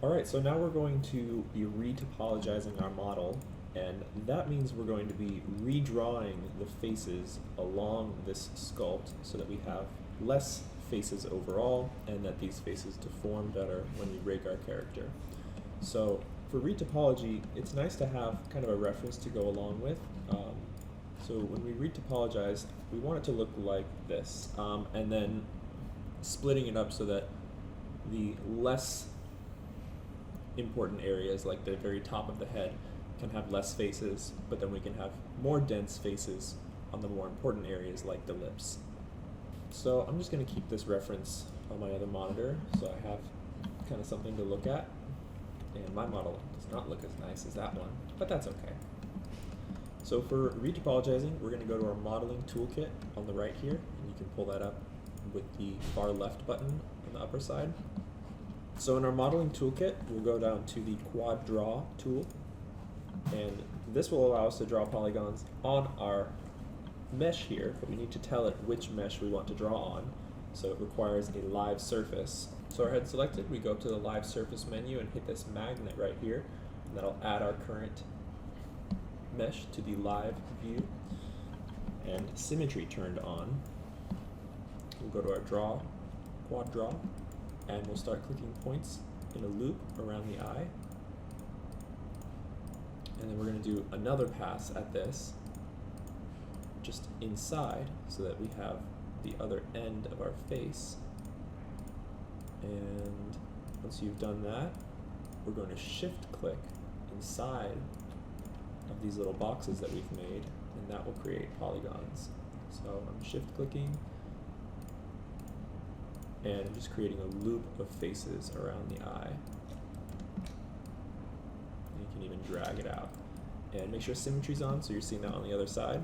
Alright, so now we're going to be retopologizing our model, and that means we're going to be redrawing the faces along this sculpt so that we have less faces overall, and that these faces deform better when we rig our character. So for retopology, it's nice to have kind of a reference to go along with. So when we retopologize, we want it to look like this, and then splitting it up so that the less important areas, like the very top of the head, can have less faces, but then we can have more dense faces on the more important areas like the lips. So I'm just going to keep this reference on my other monitor so I have kind of something to look at. And my model does not look as nice as that one, but that's okay. So for retopologizing, we're going to go to our modeling toolkit on the right here, and you can pull that up with the far left button on the upper side. So in our modeling toolkit, we'll go down to the quad draw tool, and this will allow us to draw polygons on our mesh here, but we need to tell it which mesh we want to draw on, so it requires a live surface. So our head selected, we go to the live surface menu and hit this magnet right here, and that'll add our current mesh to the live view, and symmetry turned on. We'll go to our draw, quad draw, and we'll start clicking points in a loop around the eye. And then we're going to do another pass at this, just inside, so that we have the other end of our face. And once you've done that, we're going to shift click inside of these little boxes that we've made, and that will create polygons. So I'm shift clicking, and I'm just creating a loop of faces around the eye. And you can even drag it out. And make sure symmetry's on, so you're seeing that on the other side.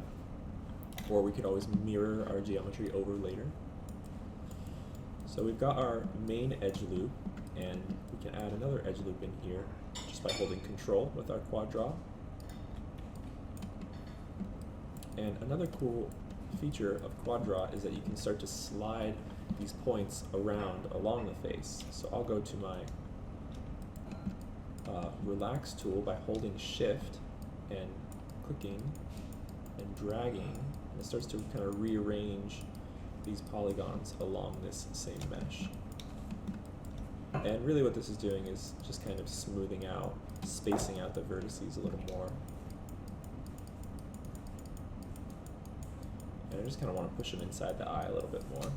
Or we could always mirror our geometry over later. So we've got our main edge loop, and we can add another edge loop in here just by holding Control with our quad draw. And another cool feature of quad draw is that you can start to slide these points around along the face. So I'll go to my relax tool by holding shift and clicking and dragging, and it starts to kind of rearrange these polygons along this same mesh. And really what this is doing is just kind of smoothing out, spacing out the vertices a little more. And I just kind of want to push them inside the eye a little bit more.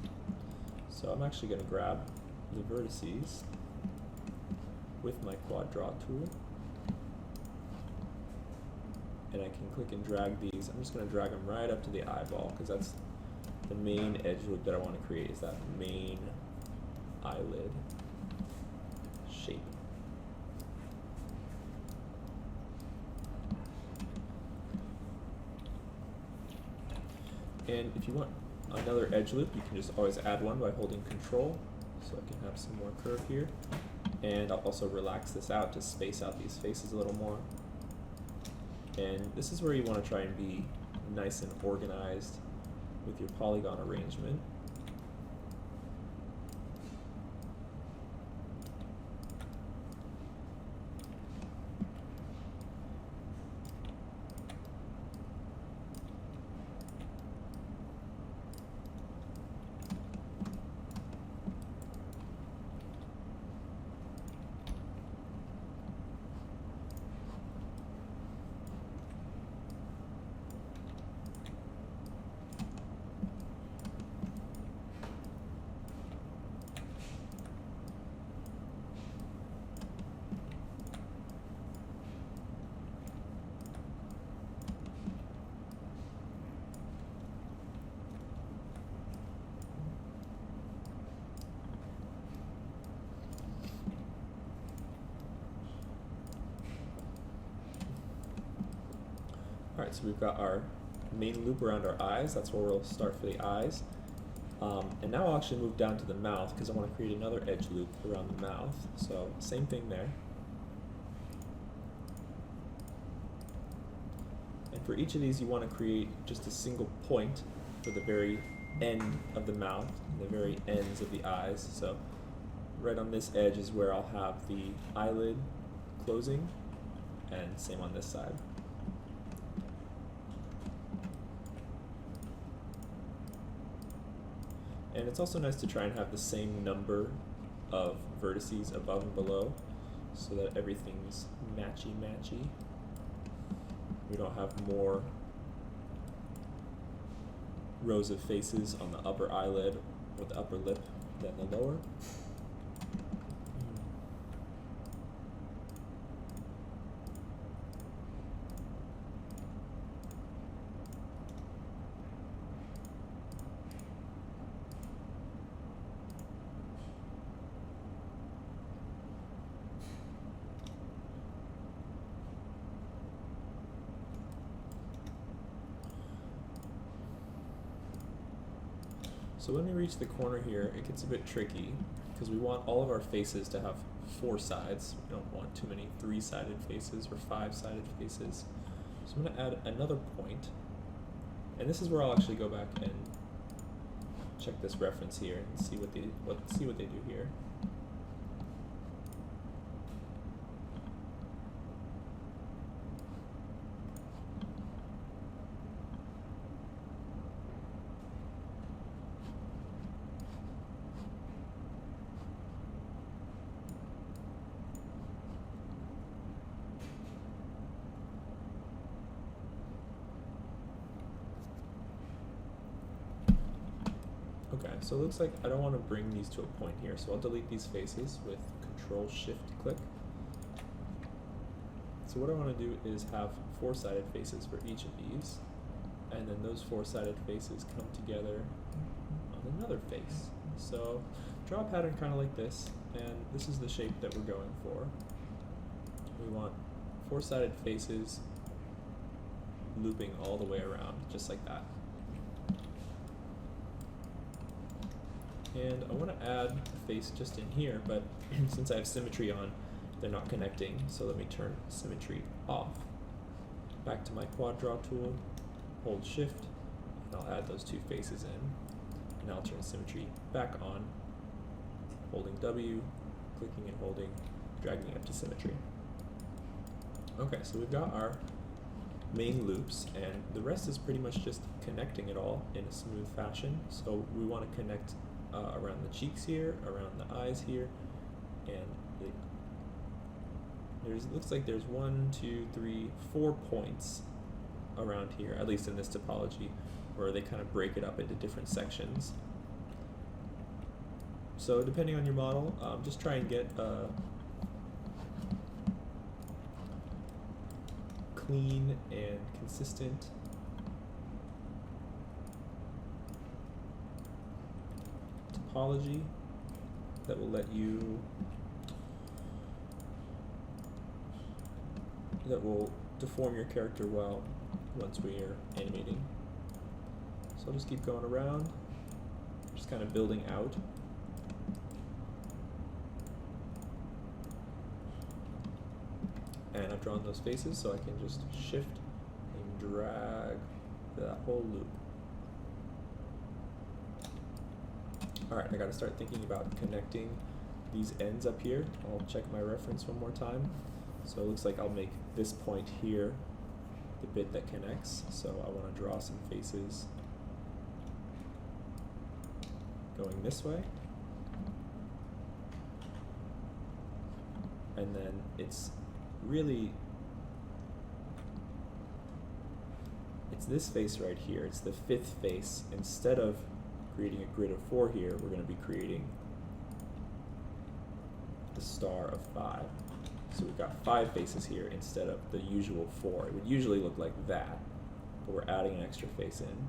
So I'm actually going to grab the vertices with my quad draw tool, and I can click and drag these. I'm just going to drag them right up to the eyeball, because that's the main edge loop that I want to create, is that main eyelid shape. And if you want another edge loop, you can just always add one by holding Control, so I can have some more curve here. And I'll also relax this out to space out these faces a little more. And this is where you want to try and be nice and organized with your polygon arrangement. Alright, so we've got our main loop around our eyes. That's where we'll start for the eyes. And now I'll actually move down to the mouth, because I want to create another edge loop around the mouth. So same thing there. And for each of these, you want to create just a single point for the very end of the mouth, and the very ends of the eyes. So right on this edge is where I'll have the eyelid closing, and same on this side. And it's also nice to try and have the same number of vertices above and below so that everything's matchy-matchy. We don't have more rows of faces on the upper eyelid or the upper lip than the lower. So when we reach the corner here, it gets a bit tricky because we want all of our faces to have 4 sides. We don't want too many 3-sided faces or 5-sided faces. So I'm going to add another point, and this is where I'll actually go back and check this reference here and see what they do here. Okay, so it looks like I don't want to bring these to a point here, so I'll delete these faces with Control-Shift-Click. So what I want to do is have 4-sided faces for each of these, and then those 4-sided faces come together on another face. So draw a pattern kind of like this, and this is the shape that we're going for. We want 4-sided faces looping all the way around, just like that. And I want to add a face just in here, but since I have symmetry on, they're not connecting, so let me turn symmetry off. Back to my quad draw tool, hold shift, and I'll add those 2 faces in. And I'll turn symmetry back on, holding W, clicking and holding, dragging up to symmetry. Okay, so we've got our main loops, and the rest is pretty much just connecting it all in a smooth fashion. So we want to connect around the cheeks here, around the eyes here, and looks like there's 1, 2, 3, 4 points around here, at least in this topology, where they kind of break it up into different sections. So depending on your model, just try and get a clean and consistent topology that will deform your character well once we are animating. So I'll just keep going around, just kind of building out. And I've drawn those faces, so I can just shift and drag that whole loop. Alright, I gotta start thinking about connecting these ends up here. I'll check my reference one more time. So it looks like I'll make this point here the bit that connects. So I want to draw some faces going this way. And then it's this face right here. It's the 5th face. Instead of creating a grid of 4 here, we're going to be creating the star of 5. So we've got 5 faces here instead of the usual 4. It would usually look like that, but we're adding an extra face in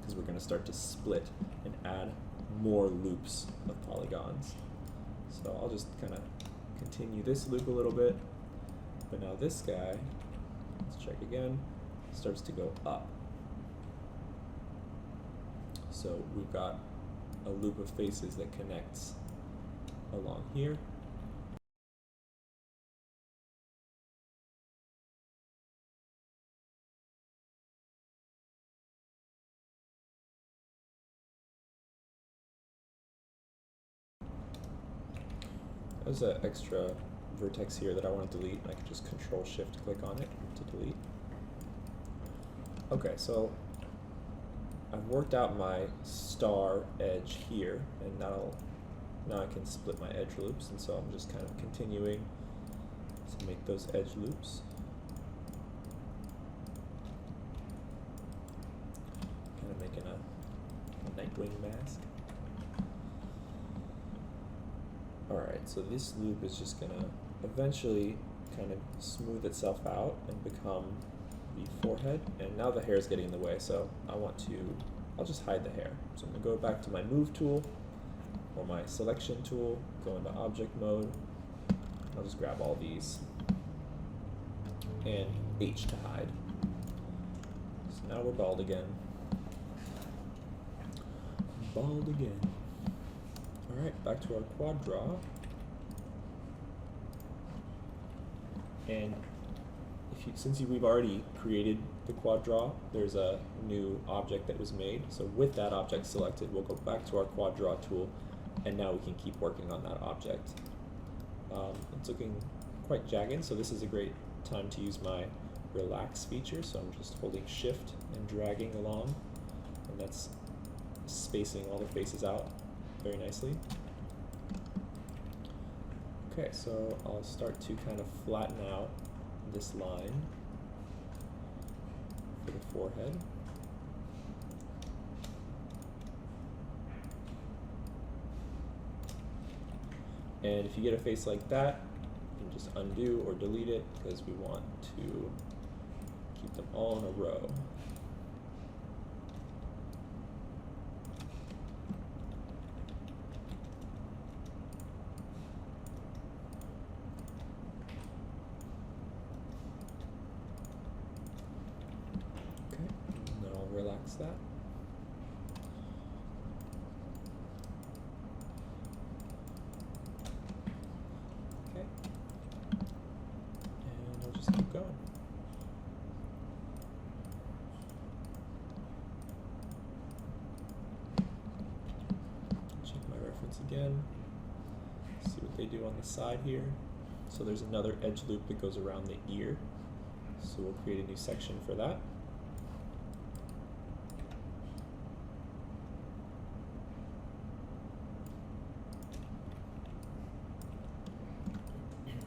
because we're going to start to split and add more loops of polygons. So I'll just kind of continue this loop a little bit, but now this guy, let's check again, starts to go up. So we've got a loop of faces that connects along here. There's an extra vertex here that I want to delete, and I can just Control-Shift-click on it to delete. Okay, so I've worked out my star edge here, and now I can split my edge loops, and so I'm just kind of continuing to make those edge loops. Kind of making a Nightwing mask. Alright, so this loop is just going to eventually kind of smooth itself out and become the forehead, and now the hair is getting in the way, so I'll just hide the hair. So I'm going to go back to my Move tool, or my Selection tool, go into Object Mode, I'll just grab all these, and H to hide. So now we're bald again. Bald again. Alright, back to our quad draw. And since we've already created the quad draw, there's a new object that was made. So with that object selected, we'll go back to our quad draw tool, and now we can keep working on that object. It's looking quite jagged, so this is a great time to use my relax feature. So I'm just holding Shift and dragging along, and that's spacing all the faces out very nicely. Okay, so I'll start to kind of flatten out this line for the forehead. And if you get a face like that, you can just undo or delete it, because we want to keep them all in a row. Relax that. Okay. And I'll just keep going. Check my reference again. See what they do on the side here. So there's another edge loop that goes around the ear. So we'll create a new section for that.